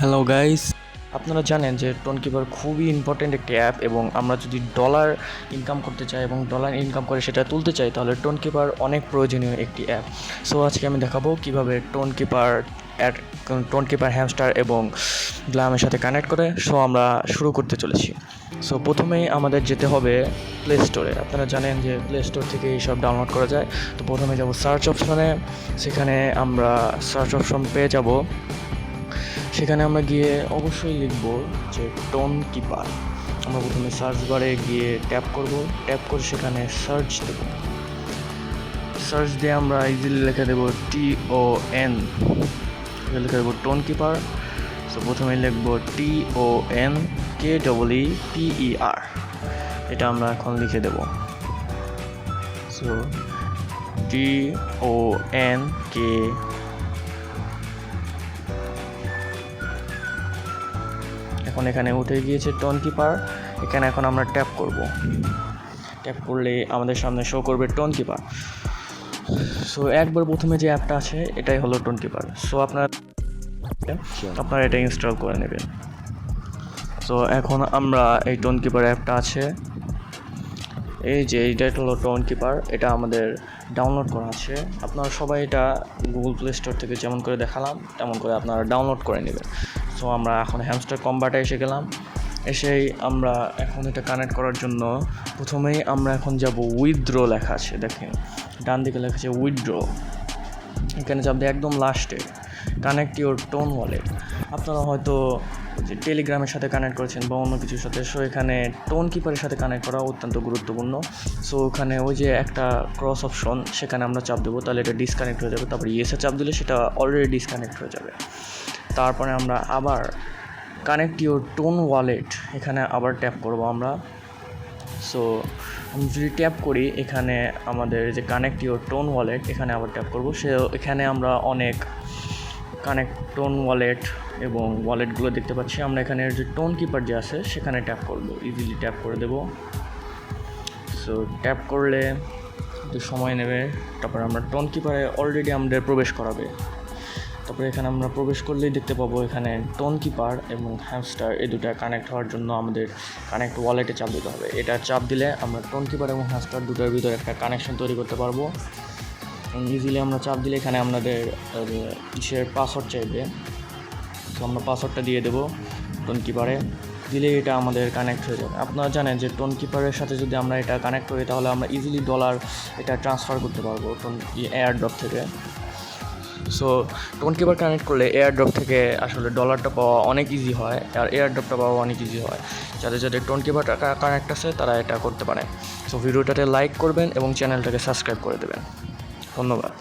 Hello guys, আপনারা জানেন যে টোনকিপার খুবই ইম্পর্ট্যান্ট একটি অ্যাপ এবং আমরা যদি ডলার ইনকাম করতে চাই এবং ডলার ইনকাম করে সেটা তুলতে চাই তাহলে টোনকিপার অনেক প্রয়োজনীয় একটি অ্যাপ। সো আজকে আমি দেখাবো কিভাবে টোনকিপার হ্যামস্টার এবং গ্ল্যামের সাথে কানেক্ট করে। সো আমরা শুরু করতে চলেছি। সো প্রথমেই আমাদের যেতে হবে প্লে স্টোরে। আপনারা জানেন যে প্লে স্টোর থেকে এইসব ডাউনলোড করা যায়। তো প্রথমে যাব সার্চ অপশনে, সেখানে আমরা সার্চ অপশন পেয়ে যাব। সেখানে আমরা গিয়ে অবশ্যই লিখব যে টোনকিপার। আমরা প্রথমে সার্চ বারে গিয়ে ট্যাপ ট্যাপ করে সেখানে সার্চ দেব। সার্চ দিয়ে আমরা ইজিলি লিখে দেবো TON, লিখে দেবো টোনকিপার। সো প্রথমে লিখব TONKEEPER, এটা আমরা এখন লিখে দেব। সো TONK, এখন এখানে উঠে গিয়েছে টোনকিপার। এখানে এখন আমরা ট্যাপ ট্যাপ করলে আমাদের সামনে শো করবে টোনকিপার। সো একবার প্রথমে যে অ্যাপটা আছে এটাই হলো টোনকিপার। সো আপনারা এটা ইনস্টল করে নেবেন। সো এখন আমরা এই টোনকিপার অ্যাপটা আছে, এই যে এইটা হলো টোনকিপার, এটা আমাদের ডাউনলোড করা আছে। আপনারা সবাই এটা গুগল প্লে স্টোর থেকে যেমন করে দেখালাম তেমন করে আপনারা ডাউনলোড করে নেবেন। সো আমরা এখন হ্যামস্টার কম্বাটে এসে গেলাম। এসেই আমরা এখন এটা কানেক্ট করার জন্য প্রথমেই আমরা এখন যাব উইথড্র লেখা আছে, দেখেন ডান দিকে লেখা আছে উইথড্র। এখানে চাপ দিয়ে একদম লাস্টে কানেক্ট ইউর টোন ওয়ালেট। আপনারা হয়তো যে টেলিগ্রামের সাথে কানেক্ট করেছেন বা অন্য কিছুর সাথে, সো এখানে টোনকিপারের সাথে কানেক্ট করা অত্যন্ত গুরুত্বপূর্ণ। সো ওখানে ওই যে একটা ক্রস অপশন, সেখানে আমরা চাপ দেবো, তাহলে এটা ডিসকানেক্ট হয়ে যাবে। তারপরে ইয়েসে চাপ দিলে সেটা অলরেডি ডিসকানেক্ট হয়ে যাবে। তারপরে আমরা আবার কানেক্ট ইউর টোন ওয়ালেট, এখানে আবার ট্যাপ করব আমরা। সো আমি যদি ট্যাপ করি এখানে আমাদের যে কানেক্ট ইউর টোন ওয়ালেট, এখানে আবার ট্যাপ করব। এখানে আমরা অনেক কানেক্ট টোন ওয়ালেট এবং ওয়ালেটগুলো দেখতে পাচ্ছি। আমরা এখানে যে টোনকিপার যে আছে সেখানে ট্যাপ করব, ইজিলি ট্যাপ করে দেব। সো ট্যাপ করলে একটু সময় নেবে, তারপরে আমরা টোনকিপারে অলরেডি আমাদের প্রবেশ করাবে। তারপরে এখানে আমরা প্রবেশ করলেই দেখতে পাবো এখানে টোনকিপার এবং হ্যামস্টার এই দুটা কানেক্ট হওয়ার জন্য আমাদের কানেক্ট ওয়ালেটে চাপ দিতে হবে। এটা চাপ দিলে আমরা টোনকিপার এবং হ্যামস্টার দুটার ভিতরে একটা কানেকশন তৈরি করতে পারবো। ইজিলি আমরা চাপ দিলে এখানে আমাদের পাসওয়ার্ড চাইবে। তো আমরা পাসওয়ার্ডটা দিয়ে দেবো টোনকিপারে, দিলে এটা আমাদের কানেক্ট হয়ে যাবে। আপনারা জানেন যে টোনকিপারের সাথে যদি আমরা এটা কানেক্ট করি তাহলে আমরা ইজিলি ডলার এটা ট্রান্সফার করতে পারবো এয়ারড্রপ থেকে। সো টোনকিপার কানেক্ট করলে এয়ারড্রপ থেকে আসলে ডলারটা পাওয়া অনেক ইজি হয়, আর এয়ারড্রপটা পাওয়া অনেক ইজি হয়। যাদের টোনকিপার কানেক্ট আছে তারা এটা করতে পারে। সো ভিডিওটাতে লাইক করবেন এবং চ্যানেলটাকে সাবস্ক্রাইব করে দেবেন। ধন্যবাদ।